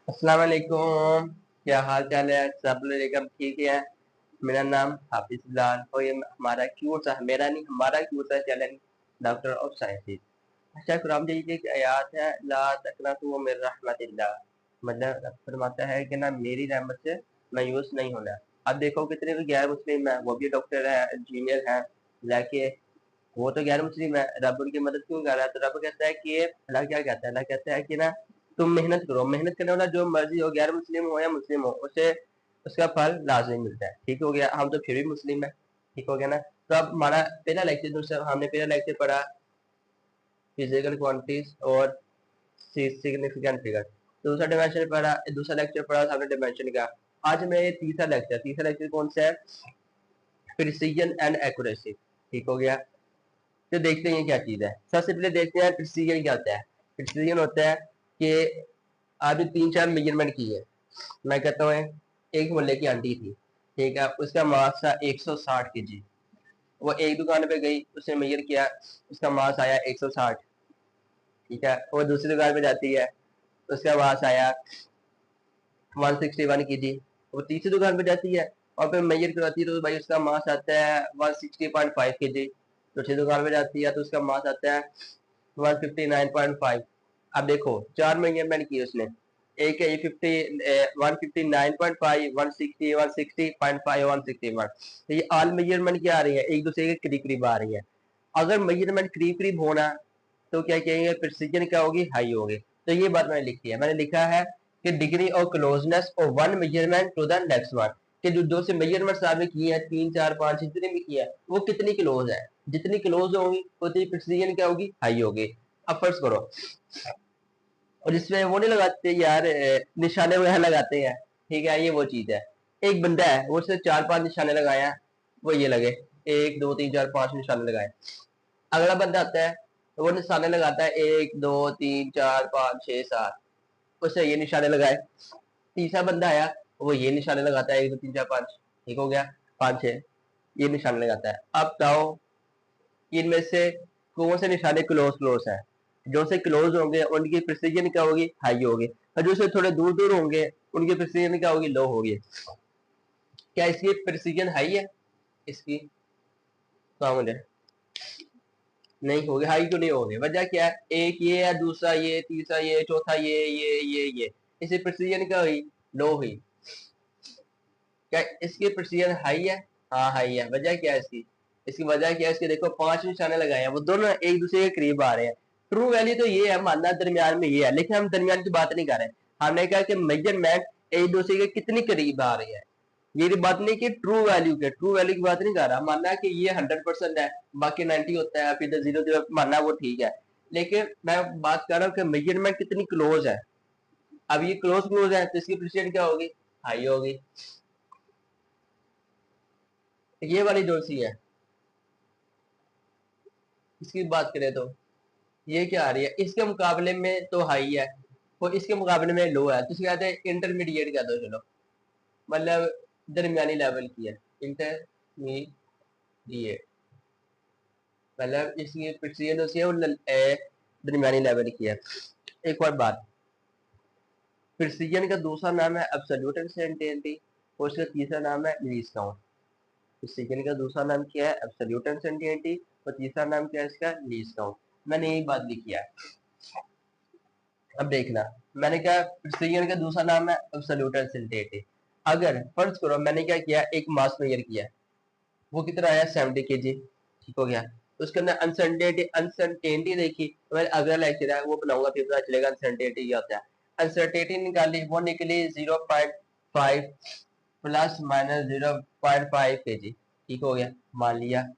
अस्सलाम वालेकुम। क्या हाल चाल है? सब लोग ठीक है। मेरा नाम हाफिज लाल और ये हमारा क्यूट सा मेरा नहीं हमारा क्यूट सा चैनल डॉक्टर ऑफ साइंसेज। अच्छा कुरान मजीद की एक आयत है, ला तकनतू मिन रहमतिल्लाह। मतलब फरमाता है कि ना मेरी रहमत से मायूस नहीं होना। अब देखो कितने भी गैर मुस्लिम है, वो भी डॉक्टर है, इंजीनियर है, लेके वो तो गैर मुस्लिम है, रब उनकी मदद क्यों कर रहा है? तो रब कहता है कि अल्लाह क्या कहता है? अल्लाह कहता है कि ना तुम मेहनत करो, मेहनत करने वाला जो मर्जी हो, गैर मुस्लिम हो या मुस्लिम हो, उसे उसका फल लाजिम मिलता है। ठीक हो गया, हम तो फिर भी मुस्लिम है। ठीक हो गया ना। तो अब हमारा पहला लेक्चर, दूसरा हमने पहला लेक्चर पढ़ा फिजिकल क्वांटिटीज और सिग्निफिकेंट फिगर। दूसरा डिमेंशन पढ़ा, दूसरा लेक्चर पढ़ा हमने डिमेंशन का। आज मैं तीसरा लेक्चर कौन सा है? Precision and accuracy. ठीक हो गया। तो देखते हैं क्या चीज है। सबसे पहले देखते हैं प्रिसीजन क्या होता है। प्रिसीजन होता है कि आपने 3-4 मेजरमेंट की है। मैं कहता हूँ एक मोहल्ले की आंटी थी, ठीक है, उसका मास था 160 kg। वो एक दुकान पे गई, उसने मेजर किया, उसका मास आया 160। ठीक है, वो दूसरी दुकान पे जाती है, उसका मास आया 161 kg। वो तीसरी दुकान पे जाती है और फिर मेजर करवाती है, तो भाई उसका मास आता है 160.5 kg। चौथी दुकान पे जाती है तो उसका मास आता है 159.5। अब देखो 4 मेजरमेंट की उसने। एक है 159.5, 160, 160.5, 161। तो ये ऑल मेजरमेंट क्या आ रही है? एक दूसरे के करीब करीब आ रही है। अगर मेजरमेंट करीब करीब होना तो क्या कहेंगे? प्रिसीजन क्या होगी? हाई होगी। तो ये बात मैंने लिखी है, मैंने लिखा है कि degree of closeness of one measurement to the next one. कि जो से मेजरमेंट्स आपने किए हैं 3, 4, 5 जितने भी किए हैं, वो कितनी क्लोज है। जितनी क्लोज होगी उतनी प्रिसीजन क्या होगी? हाई होगी। अब फर्स्ट करो, और इसमें वो नहीं लगाते यार, निशाने वगैरह लगाते हैं। ठीक है, ये वो चीज है। एक बंदा है, वो उसने 4-5 निशाने लगाए हैं, वो ये लगे 1, 2, 3, 4, 5 निशाने लगाए। अगला बंदा आता है, तो वो निशाने लगाता है 1, 2, 3, 4, 5, 6, 7, उससे ये निशाने लगाए। तीसरा बंदा आया, वो ये निशाने लगाता है 1, 2, 3, 4, 5। ठीक हो गया, 5, 6 ये निशाने लगाता है। अब बताओ इनमें से कौन से निशाने क्लोज क्लोज है? जो से क्लोज होंगे उनकी प्रिसीजन क्या होगी? हाई होगी। और जो से थोड़े दूर दूर होंगे उनकी प्रिसीजन क्या होगी? लो होगी। क्या इसकी प्रिसीजन हाई है? इसकी तो मुझे नहीं होगी। हाई क्यों नहीं होगी? वजह क्या है? एक ये है, दूसरा ये, तीसरा ये, चौथा ये, इसी प्रिसीजन क्या हुई? लो हुई। क्या इसकी प्रिसीजन हाई है? हाँ हाई है। वजह क्या है इसकी? इसकी वजह क्या है? इसके देखो 5 निशाने लगाए हैं, वो दोनों एक दूसरे के करीब आ रहे हैं। ट्रू वैल्यू तो ये है, मानना दरमियान में ये है, लेकिन हम दरमियान की बात नहीं कर रहे। हमने कहा कि मेजरमेंट एक दूसरे के कितनी करीब आ रही है। ये बात नहीं कि ट्रू वैल्यू के, ट्रू वैल्यू की बात नहीं कर रहा। मानना है कि ये 100% है, बाकी 90 होता है, फिर 0 0 मानना वो ठीक है। लेकिन मैं बात कर रहा हूँ कि मेजरमेंट कितनी क्लोज है। अब ये क्लोज क्लोज है तो इसकी प्रिसीजन क्या होगी? हाई होगी। ये वाली जो सी है, इसकी बात करें तो ये क्या आ रही है? इसके मुकाबले में तो हाई है, और इसके मुकाबले में लो है, तो इसे कहते हैं इंटरमीडिएट कह दो। चलो, मतलब दरमियानी लेवल की है, इंटरमीडिएट। मतलब इसकी प्रिसीजन होती है वो दरमियानी लेवल की है। एक और बात, प्रिसीजन का दूसरा नाम है एब्सोल्यूट अनसर्टेनिटी और इसका तीसरा नाम है लीस्ट काउंट। प्रिसीजन का दूसरा नाम क्या है? एब्सोल्यूट अनसर्टेनिटी, और तीसरा नाम क्या है इसका? Least count. मैंने यही बात लिखी है। अब देखना, मैंने क्या प्रिसीजन का दूसरा नाम है एब्सोल्यूट अनसर्टेनिटी। अगर फर्ज करो मैंने क्या किया, एक मास मेजर किया, वो कितना आया? 70 kg। ठीक हो गया। तो उसके अंदर अनसर्टेनिटी अनसर्टेनिटी देखी, तो मैंने अगला लेक्चर है वो बनाऊंगा, फिर पता चलेगा अनसर्टेनिटी क्या होता है। अनसर्टेनिटी निकाली, वो निकली 0.5 प्लस माइनस 0.5 kg। ठीक हो गया, मान लिया।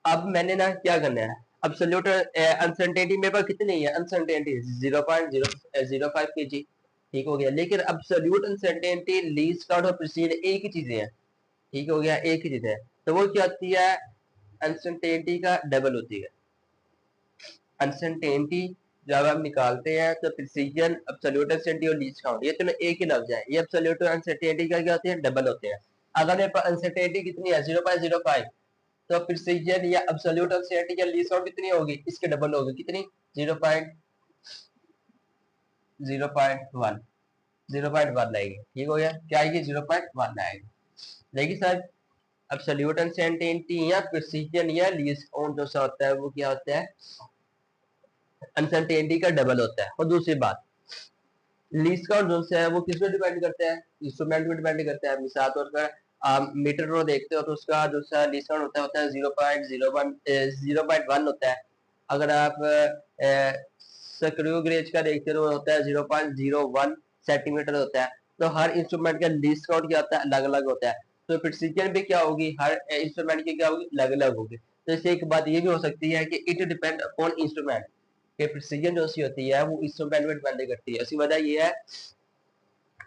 अब मैंने ना क्या करना है, एब्सोल्यूट अनसर्टेनिटी मेरे पास कितनी है? Uncertainty 0.005 kg। ठीक हो गया। लेकिन एब्सोल्यूट अनसर्टेनिटी, लीस्ट काउंट और प्रिसीजन एक ही चीजें हैं। ठीक हो गया, एक ही चीज है। तो वो क्या होती है? अनसर्टेनिटी का डबल होती है। अनसर्टेनिटी जब हम निकालते हैं तो प्रिसीजन, एब्सोल्यूट अनसर्टेनिटी और लीस्ट काउंट, ये तो एक ही लफ्ज है। ये एब्सोल्यूट अनसर्टेनिटी का क्या होते हैं? डबल होते हैं। अगर मेरे पास अनसर्टेनिटी कितनी है? 0.05, तो प्रिसीजन या एब्सोल्यूट अनसर्टेनिटी या लीस्ट काउंट कितनी होगी? इसके डबल होगी। कितनी? 0.0.1। 0.1 आएगी। ठीक हो गया, क्या आएगी? 0.1 आएगी। देखिए सर, एब्सोल्यूट अनसर्टेनिटी या प्रिसीजन या लीस्ट काउंट जो सा होता है वो क्या होता है? अनसर्टेनिटी का डबल होता है। और दूसरी बात, लीस्ट काउंट जो है वो किस पे डिपेंड करता है? इंस्ट्रूमेंट पे डिपेंड करता है। मिसाल तौर पर आप मीटर रो देखते हो तो उसका जो सा लीस्ट काउंट होता है 0.1 होता है। अगर आप स्क्रू गेज का देखते हो होता है 0.01 सेंटीमीटर होता है। तो हर इंस्ट्रूमेंट का लीस्ट काउंट क्या होता है? अलग अलग होता है। तो प्रिसीजन भी क्या होगी? हर इंस्ट्रूमेंट की क्या होगी? अलग अलग होगी। तो इससे एक बात ये भी हो सकती है कि इट डिपेंड अपॉन इंस्ट्रूमेंट, कि प्रिसीजन जो सी होती है वो इंस्ट्रूमेंट पे डिपेंड करती है। इसकी वजह ये है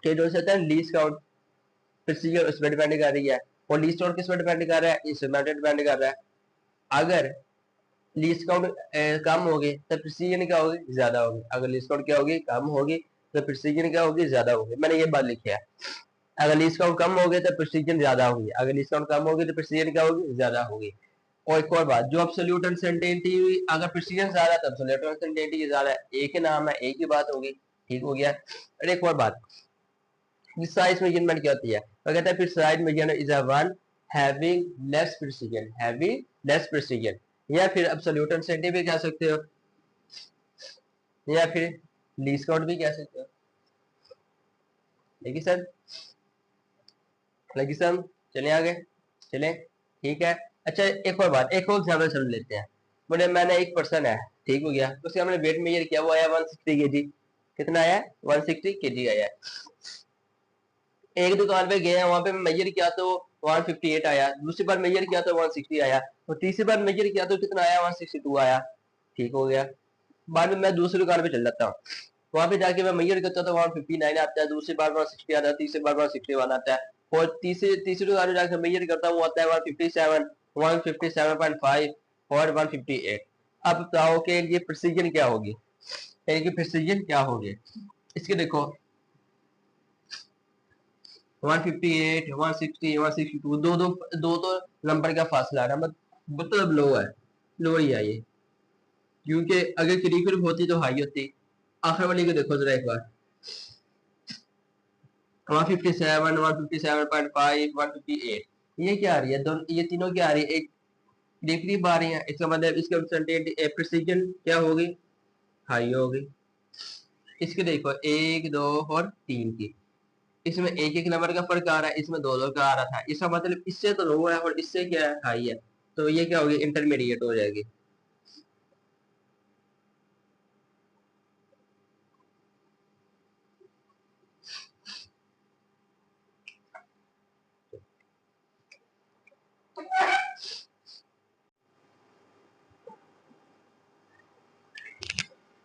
कि जो होता है लीस्ट काउंट प्रिसीजन उस पर डिपेंड कर रही है, और लीस्ट काउंट किस पर डिपेंड कर रहा है? इंस्ट्रूमेंट पे डिपेंड कर रहा है। अगर लीस्ट काउंट कम होगी तो प्रिसीजन क्या होगी? ज्यादा होगी। अगर लीस्ट काउंट क्या होगी? कम होगी तो प्रिसीजन क्या होगी? ज्यादा होगी। मैंने ये बात लिखी है। अगर लीस्ट काउंट कम होगी तो प्रिसीजन ज्यादा होगी, अगर लीस्ट काउंट कम होगी तो प्रिसीजन क्या होगी? ज्यादा होगी। और एक और बात, जो एब्सोल्यूट अनसर्टेनिटी हुई, अगर प्रिसीजन ज्यादा है तो एब्सोल्यूट अनसर्टेनिटी ज्यादा है। एक ही नाम है, एक ही बात होगी। ठीक हो गया। और एक और बात, प्रिसाइज मेजरमेंट क्या होती है? तो कहता है precise measurement is a one having less precision, having less precision, या फिर एब्सोल्यूट अनसर्टेनिटी भी कह सकते हो, या फिर लीस्ट काउंट भी कह सकते हो। देखिए सर, लगी सर, चले आगे, चले, ठीक है। अच्छा, एक और बात, एक और एग्जाम्पल समझ लेते हैं। बोले मैंने एक पर्सन है, ठीक हो गया, उसके हमने वेट मेजर किया, वो आया 160 केजी। कितना आया? 160 केजी आया। एक दुकान पे गए हैं, वहां पे मेजर किया तो 158 आया। दूसरी बार मेजर किया तो 160 आया। और तीसरी बार मेजर किया तो कितना आया? 162 आया। ठीक हो गया। बाद में मैं दूसरी दुकान पे चल जाता हूँ, वहां पे जाके मैं मेजर करता हूँ तो 159 आता है। दूसरी बार 160 आता है, तीसरी बार 161 आता है। और तीसरी दुकान पे जाकर मेजर करता हूँ, आता है 157, 157.5 और 158। अब बताओ कि ये प्रिसीजन क्या होगी? इनकी प्रिसीजन क्या होगी? इसके देखो 158, 160, 162, दो नंबर का फासला है ना, मतलब लो है, लो ही है ये। क्योंकि अगर करीब करीब होती तो हाई होती। आखिर वाली को देखो जरा एक बार, 157, 157.5, 158, ये क्या आ रही है? दोनों ये तीनों क्या आ रही है? एक करीब करीब आ रही है। इसका मतलब इसके प्रिसीजन क्या होगी? हाई होगी। इसके देखो 1, 2 और 3 की, इसमें एक एक नंबर का फर्क आ रहा है, इसमें दो दो का आ रहा था। इसका मतलब इससे तो लो है और इससे क्या है? हाई है। तो ये क्या होगी? इंटरमीडिएट हो जाएगी।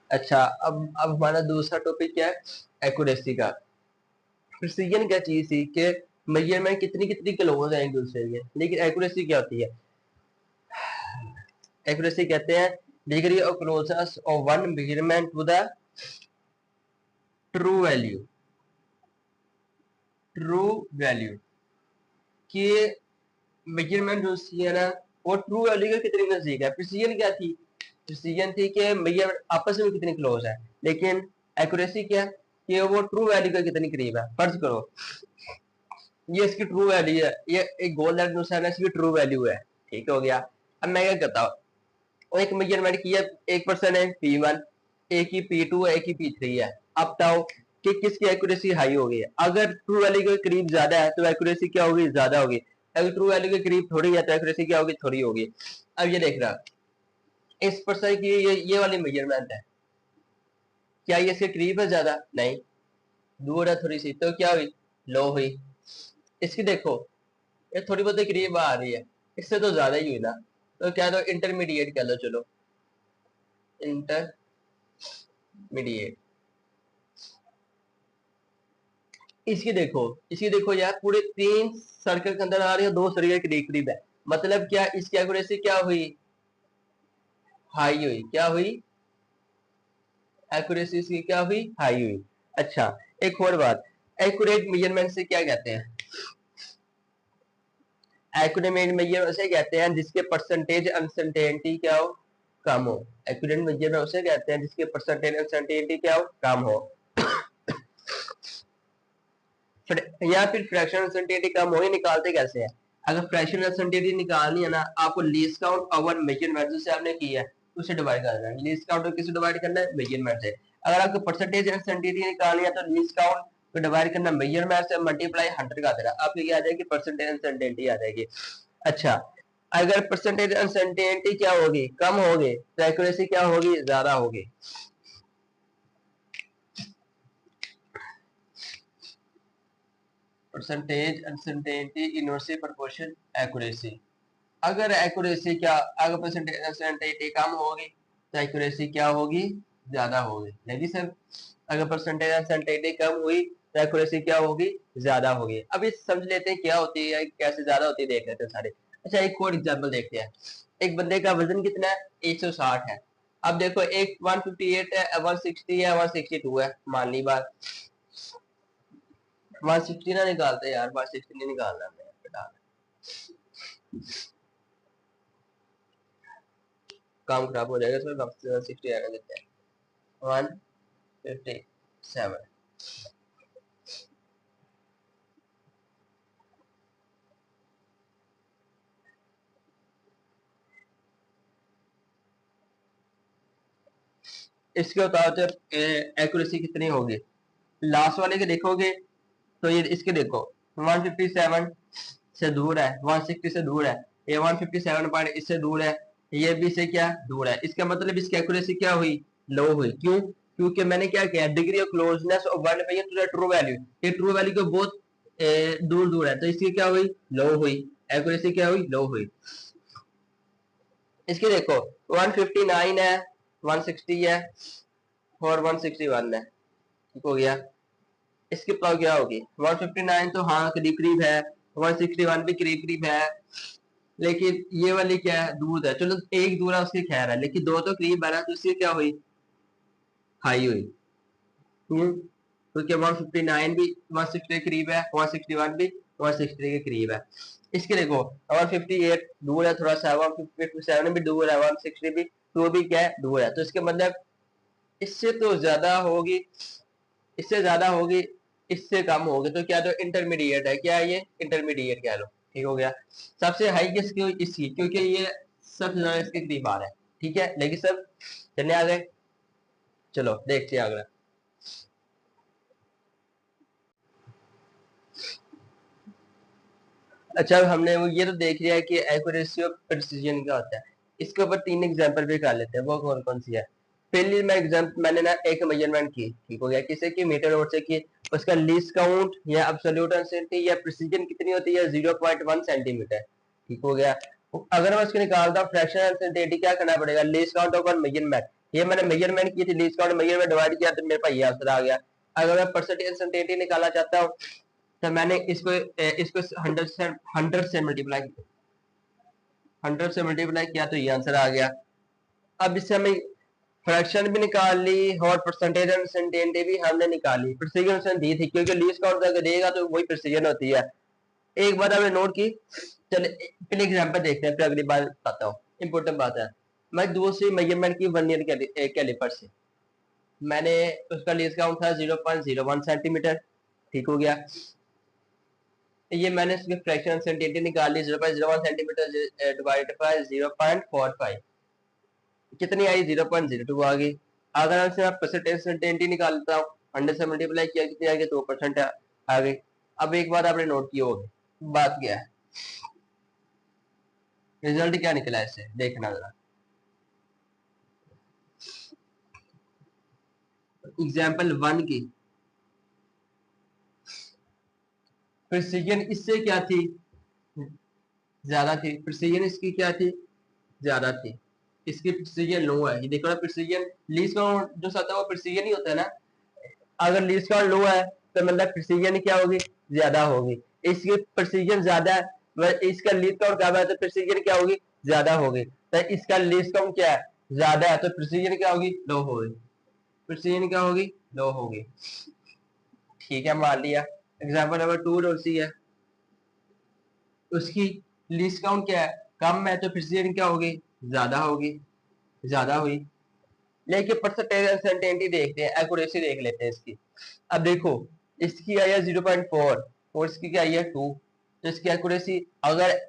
अच्छा, अब हमारा दूसरा टॉपिक क्या है? एक्यूरेसी का। प्रिसीजन क्या चीज थी कि मेजरमेंट कितनी कितनी क्लोज है एक दूसरे के, लेकिन एक्यूरेसी क्या होती है? एक्यूरेसी कहते हैं degree of closeness of one measurement to the true value, true value कि मेजरमेंट जो है ना वो ट्रू वैल्यू के कितनी नजदीक है। प्रिसीजन क्या थी? प्रिसीजन थी कि मेजर आपस में कितनी क्लोज है। लेकिन एक्यूरेसी क्या? कि वो ट्रू वैल्यू के कितनी करीब है। फर्ज करो ये इसकी ट्रू वैल्यू है, ये एक गोल है ना, इसकी ट्रू वैल्यू है। ठीक हो गया। अब मैं क्या करता हूँ, एक मेजरमेंट किया, एक पर्सन है P1, एक ही P2 है, एक ही P3 है। अब बताओ कि किसकी एक्यूरेसी हाई होगी? अगर ट्रू वैल्यू के करीब ज्यादा है तो एक्यूरेसी क्या होगी? ज्यादा होगी। अगर ट्रू वैल्यू के करीब थोड़ी है तो एक्यूरेसी क्या होगी? थोड़ी होगी। अब ये देख रहा, इस पर्सन की ये वाली मेजरमेंट है, क्या ये इसके करीब है? ज्यादा नहीं, दूर है थोड़ी सी, तो क्या हुई? लो हुई। इसकी देखो, ये थोड़ी बहुत करीब आ रही है, इससे तो ज्यादा ही हुई ना। तो क्या, तो इंटरमीडिएट कह लो, चलो इंटरमीडिएट। इसकी देखो यार, पूरे 3 सर्कल के अंदर आ रही है, 2 सर्कल करीब करीब है। मतलब क्या, इसकी एक्यूरेसी क्या हुई? हाई हुई। क्या हुई? एक्यूरेसी इसकी क्या हुई? हाई हुई। अच्छा, एक और बात, एक्यूरेट मेजरमेंट से क्या कहते हैं? एक्यूरेट मेजरमेंट उसे कहते हैं जिसके परसेंटेज अनसर्टेनिटी क्या हो? कम हो। एक्यूरेट मेजरमेंट उसे कहते हैं जिसके परसेंटेज अनसर्टेनिटी क्या हो? कम हो। या फिर फ्रैक्शनल अनसर्टेनिटी कम हो, निकालते कैसे हैं? अगर फ्रैक्शनल अनसर्टेनिटी निकालनी है ना, आपको लीस्ट काउंट ओवर मेजरमेंट जैसे आपने किया है उससे डिवाइड करना है। लीस्ट काउंट को किससे डिवाइड करना है? मेजरमेंट से। अगर आपको परसेंटेज अनसर्टेनिटी निकालनी है तो लीस्ट काउंट को डिवाइड करना मेजरमेंट से, मल्टीप्लाई 100 का देना, आपकी क्या आ जाएगी? परसेंटेज अनसर्टेनिटी आ जाएगी। अच्छा, अगर परसेंटेज अनसर्टेनिटी क्या होगी? कम होगी, तो एक्यूरेसी क्या होगी? ज्यादा होगी। Percentage uncertainty inversely proportion accuracy. अगर एक्यूरेसी क्या, अगर परसेंटेज अनसर्टेनिटी कम होगी तो एक्यूरेसी क्या होगी? ज्यादा होगी। नहीं सर, अगर परसेंटेज अनसर्टेनिटी कम हुई तो एक्यूरेसी क्या होगी? ज्यादा होगी। अब ये समझ लेते हैं क्या होती है, कैसे ज्यादा होती है, देख लेते हैं सारे। अच्छा, एक और एग्जाम्पल देखते हैं। एक बंदे का वजन कितना है? 160 है। अब देखो, एक 158 है, 160 है, 162 है, मान ली बात। 160 ना निकालते यार, 160 नहीं निकालना है, काम खराब हो जाएगा। इसमें 160 आने देते हैं। 157। इसके बताओ एक्यूरेसी कितनी होगी? लास्ट वाले के देखोगे तो ये इसके देखो, 157 से दूर है, 160 से दूर है, ये 157 पॉइंट इससे दूर है, ये भी से क्या दूर है। इसका मतलब इसकी एक्यूरेसी क्या हुई? लो हुई। क्यों? क्योंकि मैंने क्या किया, degree of closeness of one पे टू द ट्रू वैल्यू, ये ट्रू वैल्यू को बहुत दूर दूर है, तो इसकी क्या हुई? लो हुई। एक्यूरेसी क्या हुई? लो हुई। इसकी देखो, 159 है, 160 है और 161 है, ठीक हो गया। इसकी पावर क्या होगी? 159 तो हाँ करीब करीब है, 161 भी करीब करीब है, लेकिन ये वाली क्या है? दूर है। चलो एक दूर है उसकी खैर है, लेकिन दो तो करीब है ना, तो इसकी क्या हुई? हाई हुई। क्योंकि 159 भी 160 के करीब है, 161 भी 160 के करीब है। इसके देखो, 158 दूर है थोड़ा सा, 157 भी दूर है, 160 भी, तो भी क्या है? दूर है। तो इसके मतलब इससे तो ज्यादा होगी, इससे ज्यादा होगी, इससे कम होगी, तो क्या? तो इंटरमीडिएट है। क्या है ये? इंटरमीडिएट कह लो, ठीक हो गया। सबसे हाई किसकी हुई? इसकी, क्योंकि ये सबसे ज्यादा इसके करीब आ रहा है, ठीक है। लेकिन सब चलने आ गए, चलो देखते हैं अगला। अच्छा, हमने वो ये तो देख लिया है कि एक्यूरेसी और प्रिसीजन क्या होता है। इसके ऊपर 3 एग्जांपल भी कर लेते हैं। वो कौन कौन सी है? पहली मैंने ना एक मेजरमेंट की, ठीक हो गया, किसे की? मीटर रोड से की। उसका लीस्ट काउंट या एब्सोल्यूट अनसर्टेनिटी या प्रिसीजन कितनी होती है? 0.1 सेंटीमीटर, ठीक हो गया। अगर मैं उसको निकालता हूँ फ्रैक्शनल अनसर्टेनिटी, क्या करना पड़ेगा? Least count over measurement. ये मैंने मेजरमेंट की थी, लीस्ट काउंट मेजरमेंट डिवाइड किया तो मेरे पास ये आंसर आ गया। अगर मैं परसेंटेज अनसर्टेनिटी निकालना चाहता हूँ तो मैंने इसको 100 से मल्टीप्लाई किया तो ये आंसर आ गया। अब इससे हमें फ्रैक्शन भी निकाल ली और परसेंटेज अनसर्टेनिटी भी हमने निकाली, प्रिसीजन उसने दी थी, क्योंकि लीस्ट काउंट करके देगा तो वही प्रिसीजन होती है। एक बार हमने नोट की। चलिए पहले एग्जांपल देखते हैं, फिर अगली बार बताता हूँ। इंपॉर्टेंट बात है, मैं दूसरी मेजरमेंट की वर्नियर कैलिपर से, मैंने उसका लीस्ट काउंट था 0.01 सेंटीमीटर, ठीक हो गया। ये मैंने इसकी फ्रैक्शन सेंटीमीटर निकाल ली, 0.01 सेंटीमीटर डिवाइडेड बाय 0.45, कितनी आई? 0.02 आ गई। अगर से आप परसेंटेज सेंटीमीटर निकालता हूँ, 100 से मल्टीप्लाई किया, कितनी आ गई? 2% आ गई। अब एक बात आपने नोट की होगी, बात क्या है, रिजल्ट क्या निकला इससे, देखना जरा। एग्जाम्पल 1 की प्रिसीजन इससे क्या थी? ज्यादा थी। प्रिसीजन इसकी क्या थी? ज्यादा थी। इसकी प्रिसीजन लो है। ये देखो ना, प्रिसीजन लीस्ट काउंट जो आता है वो प्रिसीजन ही होता है ना। अगर लीस्ट काउंट लो है तो मतलब प्रिसीजन क्या होगी? ज्यादा होगी। इसकी प्रिसीजन ज्यादा है, इसका लीस्ट काउंट कम है तो प्रिसीजन क्या होगी? ज्यादा होगी। तो इसका लीस्ट काउंट क्या है? ज्यादा है, तो प्रिसीजन क्या होगी? लो होगी। प्रिसीजन क्या होगी? लो होगी। ठीक है, मान लिया। एग्जाम्पल नंबर 2 और सी है, उसकी लीस्ट काउंट क्या है? कम है, तो प्रिसीजन क्या होगी? ज्यादा होगी। ज्यादा हुई। लेकिन परसेंटेज अनसर्टेनिटी देखते हैं, एक्यूरेसी देख लेते हैं इसकी। अब देखो, इसकी आई है 0.4 और इसकी क्या आई है 2, तो इसकी एक्यूरेसी अगर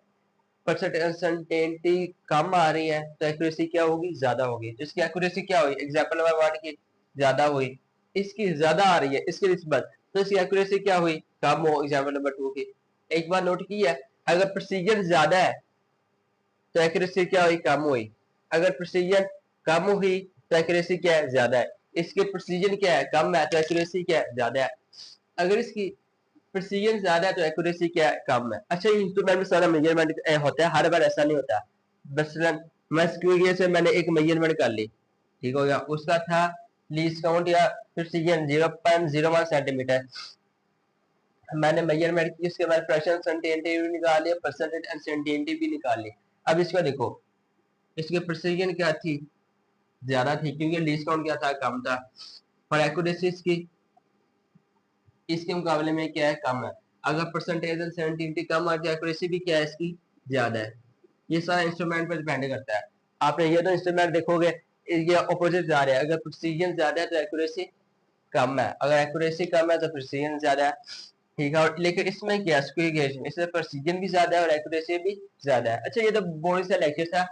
परसेंटेज कम आ रही है तो एक्यूरेसी क्या होगी, ज्यादा होगी। तो इसकी एक्यूरेसी क्या हुई, एग्जांपल नंबर 1 की ज्यादा हुई, इसकी ज्यादा आ रही है इसकी निस्बत, तो इसकी एक्यूरेसी क्या हुई, कम हो एग्जांपल नंबर 2 की। एक बार नोट की है, अगर प्रिसीजन ज्यादा है तो एक्यूरेसी क्या हुई, कम हुई। अगर प्रिसीजन कम हुई तो एक्यूरेसी क्या है, ज्यादा है। इसके प्रिसीजन क्या है, कम है, तो एक्यूरेसी क्या है, ज्यादा है। अगर इसकी प्रिसीजन ज्यादा है तो एक्यूरेसी क्या है, कम है। अच्छा, ये इंस्ट्रूमेंट में सारा मेजरमेंट होता है, हर बार ऐसा नहीं होता। मसलन मैं स्क्वीज से मैंने एक मेजरमेंट कर ली, ठीक हो गया, उसका था लीस्ट काउंट या प्रिसीजन 0.01 सेंटीमीटर। मैंने मेजरमेंट की, उसके बाद फ्रैक्शन अनसर्टेनिटी भी निकाल लिया, परसेंटेज अनसर्टेनिटी भी निकाल ली। अब इसका देखो, इसकी प्रिसीजन क्या थी, ज्यादा थी क्योंकि लीस्ट काउंट क्या था, कम था। और एक्यूरेसी इसकी इसके मुकाबले में क्या है, कम है। अगर परसेंटेज अनसर्टेनिटी कम है तो एक्यूरेसी भी क्या है इसकी, ज्यादा है। ये सारा इंस्ट्रूमेंट पर डिपेंड करता है। आपने ये तो इंस्ट्रूमेंट देखोगे, ये अपोजिट जा रहा है। अगर प्रिसीजन ज्यादा है तो एक्यूरेसी कम है, अगर एक्यूरेसी कम है तो प्रिसीजन ज्यादा है, ठीक है। और लेकिन इसमें क्या स्क्विगेशन, इसमें प्रिसीजन भी ज्यादा है और एक्यूरेसी भी ज्यादा है। अच्छा, ये तो बोर्ड से लेक्चर था,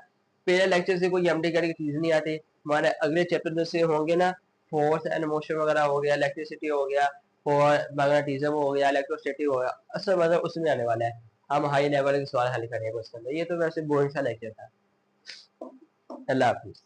पहले लेक्चर से कोई एमडी करके चीज नहीं आती। हमारे अगले चैप्टर में से होंगे ना, फोर्स एंड मोशन वगैरह हो गया, इलेक्ट्रिसिटी हो गया, और मैग्नेटिज्म हो गया, इलेक्ट्रोस्टैटिक हो गया, असल मतलब उसमें आने वाला है। हम हाई लेवल के सवाल हल करेंगे उसके अंदर। ये तो वैसे बोरिंग सा लेक्चर था। अल्लाह हाफिज।